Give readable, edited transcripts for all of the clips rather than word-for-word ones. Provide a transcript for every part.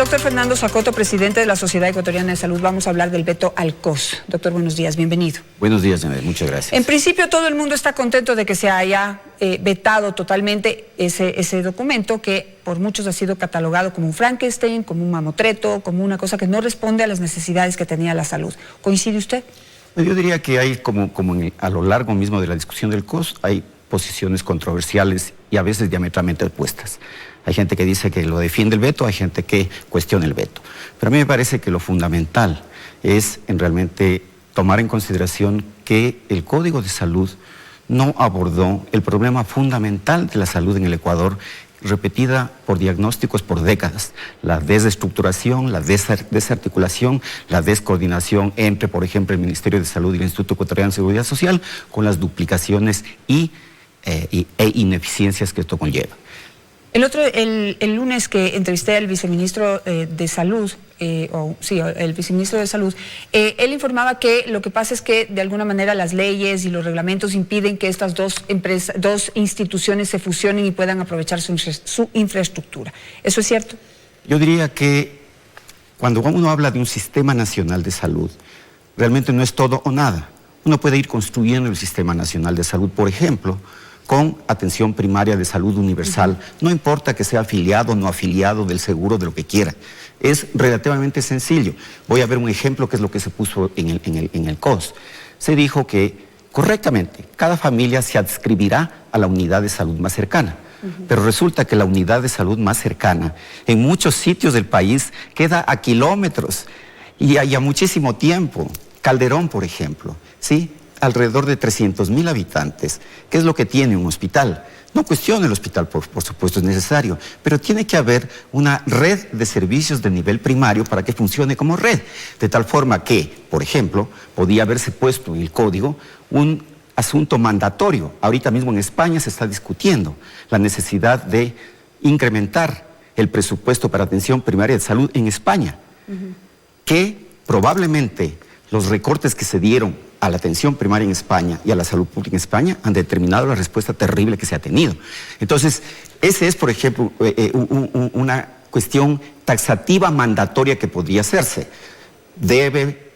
doctor Fernando Zacoto, presidente de la Sociedad Ecuatoriana de Salud. Vamos a hablar del veto al COS. Doctor, buenos días, bienvenido. Buenos días, Janet, muchas gracias. En principio, todo el mundo está contento de que se haya vetado totalmente ese documento que por muchos ha sido catalogado como un Frankenstein, como un mamotreto, como una cosa que no responde a las necesidades que tenía la salud. ¿Coincide usted? Yo diría que hay, a lo largo mismo de la discusión del COS, hay posiciones controversiales y a veces diametralmente opuestas. Hay gente que dice que lo defiende el veto, hay gente que cuestiona el veto. Pero a mí me parece que lo fundamental es realmente tomar en consideración que el Código de Salud no abordó el problema fundamental de la salud en el Ecuador, repetida por diagnósticos por décadas: la desestructuración, la desarticulación, la descoordinación entre, por ejemplo, el Ministerio de Salud y el Instituto Ecuatoriano de Seguridad Social, con las duplicaciones e ineficiencias que esto conlleva. El lunes que entrevisté al viceministro de Salud, el viceministro de Salud, él informaba que lo que pasa es que de alguna manera las leyes y los reglamentos impiden que estas dos instituciones se fusionen y puedan aprovechar su infraestructura. ¿Eso es cierto? Yo diría que cuando uno habla de un sistema nacional de salud, realmente no es todo o nada. Uno puede ir construyendo el sistema nacional de salud, por ejemplo, con atención primaria de salud universal. No importa que sea afiliado o no afiliado del seguro, de lo que quiera. Es relativamente sencillo. Voy a ver un ejemplo que es lo que se puso en el COS. Se dijo que correctamente cada familia se adscribirá a la unidad de salud más cercana. Pero resulta que la unidad de salud más cercana en muchos sitios del país queda a kilómetros y a muchísimo tiempo. Calderón, por ejemplo, ¿sí?, alrededor de 300.000 habitantes. ¿Qué es lo que tiene un hospital? No cuestiono el hospital, por supuesto es necesario, pero tiene que haber una red de servicios de nivel primario para que funcione como red, de tal forma que, por ejemplo, podía haberse puesto en el código un asunto mandatorio. Ahorita mismo en España se está discutiendo la necesidad de incrementar el presupuesto para atención primaria de salud en España, que probablemente los recortes que se dieron a la atención primaria en España y a la salud pública en España han determinado la respuesta terrible que se ha tenido. Entonces, ese es, por ejemplo, una cuestión taxativa mandatoria que podría hacerse. Debe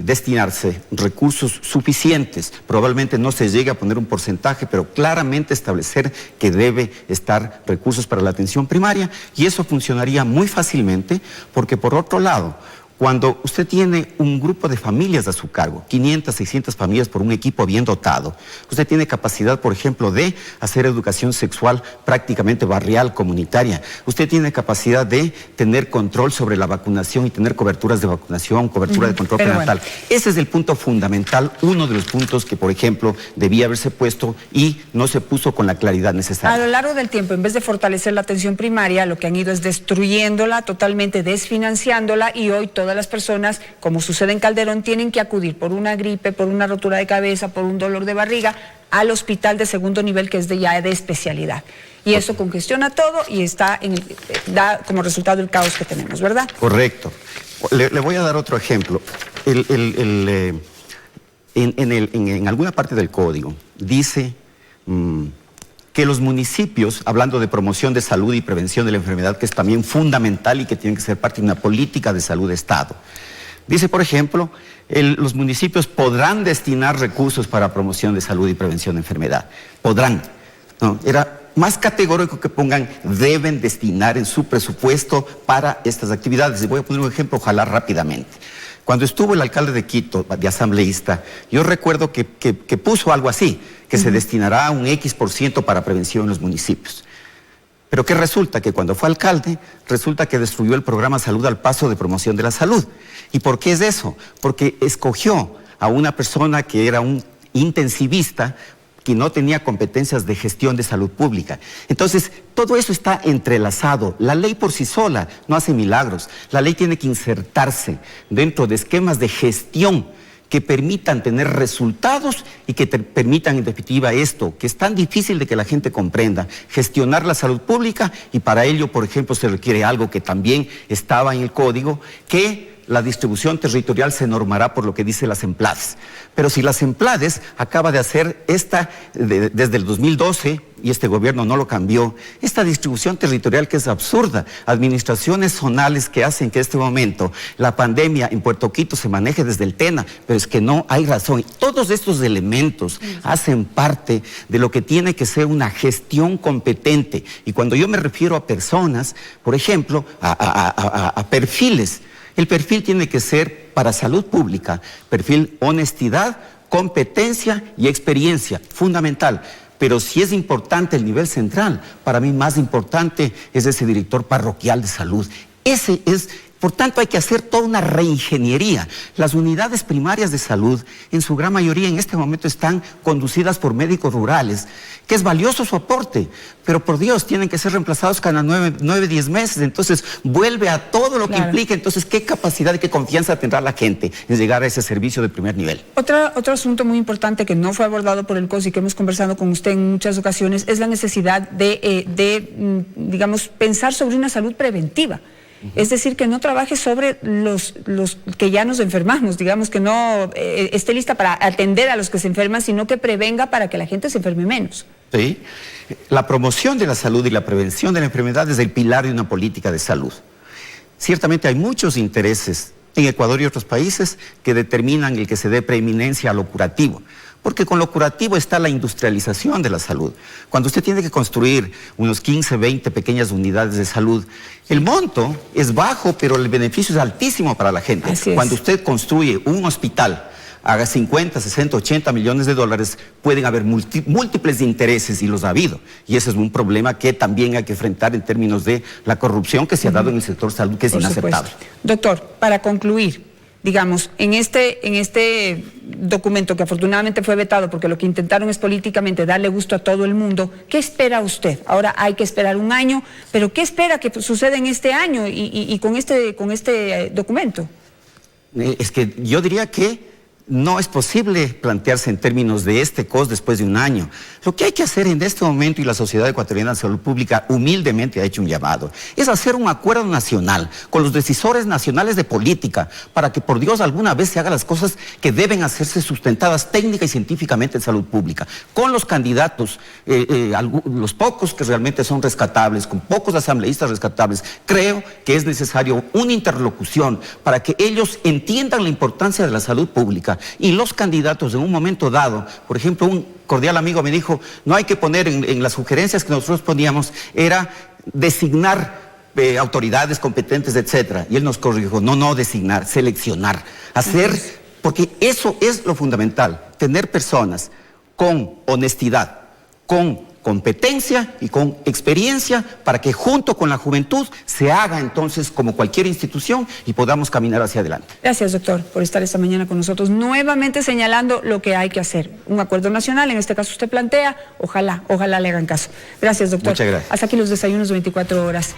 destinarse recursos suficientes, probablemente no se llegue a poner un porcentaje, pero claramente establecer que debe estar recursos para la atención primaria, y eso funcionaría muy fácilmente porque, por otro lado, cuando usted tiene un grupo de familias a su cargo, 500, 600 familias por un equipo bien dotado, usted tiene capacidad, por ejemplo, de hacer educación sexual prácticamente barrial, comunitaria. Usted tiene capacidad de tener control sobre la vacunación y tener coberturas de vacunación, cobertura de control prenatal. Bueno, ese es el punto fundamental, uno de los puntos que, por ejemplo, debía haberse puesto y no se puso con la claridad necesaria. A lo largo del tiempo, en vez de fortalecer la atención primaria, lo que han ido es destruyéndola, totalmente desfinanciándola, y hoy todas las personas, como sucede en Calderón, tienen que acudir por una gripe, por una rotura de cabeza, por un dolor de barriga, al hospital de segundo nivel, que es ya de especialidad. Y eso congestiona todo y da como resultado el caos que tenemos, ¿verdad? Correcto. Le voy a dar otro ejemplo. En alguna parte del código dice que los municipios, hablando de promoción de salud y prevención de la enfermedad, que es también fundamental y que tiene que ser parte de una política de salud de Estado. Dice, por ejemplo, los municipios podrán destinar recursos para promoción de salud y prevención de enfermedad. Podrán. No, era más categórico que pongan deben destinar en su presupuesto para estas actividades. Y voy a poner un ejemplo, ojalá rápidamente. Cuando estuvo el alcalde de Quito, de asambleísta, yo recuerdo que puso algo así, que se destinará un X% para prevención en los municipios. Pero ¿qué resulta? Que cuando fue alcalde, resulta que destruyó el programa Salud al Paso de promoción de la salud. ¿Y por qué es eso? Porque escogió a una persona que era un intensivista, que no tenía competencias de gestión de salud pública. Entonces, todo eso está entrelazado. La ley por sí sola no hace milagros. La ley tiene que insertarse dentro de esquemas de gestión que permitan tener resultados y que permitan, en definitiva, esto, que es tan difícil de que la gente comprenda, gestionar la salud pública, y para ello, por ejemplo, se requiere algo que también estaba en el código, que la distribución territorial se normará por lo que dice la CEMPLADES. Pero si la CEMPLADES acaba de hacer desde el 2012, y este gobierno no lo cambió, esta distribución territorial que es absurda, administraciones zonales que hacen que en este momento la pandemia en Puerto Quito se maneje desde el TENA, pero es que no hay razón. Todos estos elementos hacen parte de lo que tiene que ser una gestión competente. Y cuando yo me refiero a personas, por ejemplo, a perfiles, el perfil tiene que ser para salud pública, perfil honestidad, competencia y experiencia, fundamental. Pero si es importante el nivel central, para mí más importante es ese director parroquial de salud. Ese es... Por tanto, hay que hacer toda una reingeniería. Las unidades primarias de salud, en su gran mayoría en este momento están conducidas por médicos rurales, que es valioso su aporte, pero por Dios, tienen que ser reemplazados cada 9, 10 meses. Entonces, vuelve a todo lo que implica. Entonces, ¿qué capacidad y qué confianza tendrá la gente en llegar a ese servicio de primer nivel? Otro asunto muy importante que no fue abordado por el COS y que hemos conversado con usted en muchas ocasiones es la necesidad digamos, pensar sobre una salud preventiva. Es decir, que no trabaje sobre los que ya nos enfermamos, digamos, que no esté lista para atender a los que se enferman, sino que prevenga para que la gente se enferme menos. Sí, la promoción de la salud y la prevención de la enfermedad es el pilar de una política de salud. Ciertamente hay muchos intereses en Ecuador y otros países que determinan el que se dé preeminencia a lo curativo. Porque con lo curativo está la industrialización de la salud. Cuando usted tiene que construir unos 15, 20 pequeñas unidades de salud, el monto es bajo, pero el beneficio es altísimo para la gente. Cuando usted construye un hospital, haga 50, 60, 80 millones de dólares, pueden haber múltiples intereses y los ha habido. Y ese es un problema que también hay que enfrentar en términos de la corrupción que se ha dado en el sector salud, que es inaceptable. Doctor, para concluir, digamos, en este documento que afortunadamente fue vetado porque lo que intentaron es políticamente darle gusto a todo el mundo, ¿qué espera usted? Ahora hay que esperar un año, pero ¿qué espera que suceda en este año y con este documento? Es que yo diría que no es posible plantearse en términos de este COS después de un año. Lo que hay que hacer en este momento, y la Sociedad Ecuatoriana de Salud Pública humildemente ha hecho un llamado, es hacer un acuerdo nacional con los decisores nacionales de política para que por Dios alguna vez se hagan las cosas que deben hacerse sustentadas técnica y científicamente en salud pública, con los candidatos, los pocos que realmente son rescatables, con pocos asambleístas rescatables. Creo que es necesario una interlocución para que ellos entiendan la importancia de la salud pública. Y los candidatos en un momento dado, por ejemplo, un cordial amigo me dijo, no hay que poner en las sugerencias que nosotros poníamos, era designar autoridades competentes, etcétera. Y él nos corrigió, no designar, seleccionar, hacer, porque eso es lo fundamental, tener personas con honestidad, con competencia y con experiencia para que junto con la juventud se haga entonces como cualquier institución y podamos caminar hacia adelante. Gracias, doctor, por estar esta mañana con nosotros, nuevamente señalando lo que hay que hacer. Un acuerdo nacional, en este caso usted plantea, ojalá le hagan caso. Gracias, doctor. Muchas gracias. Hasta aquí los desayunos 24 horas.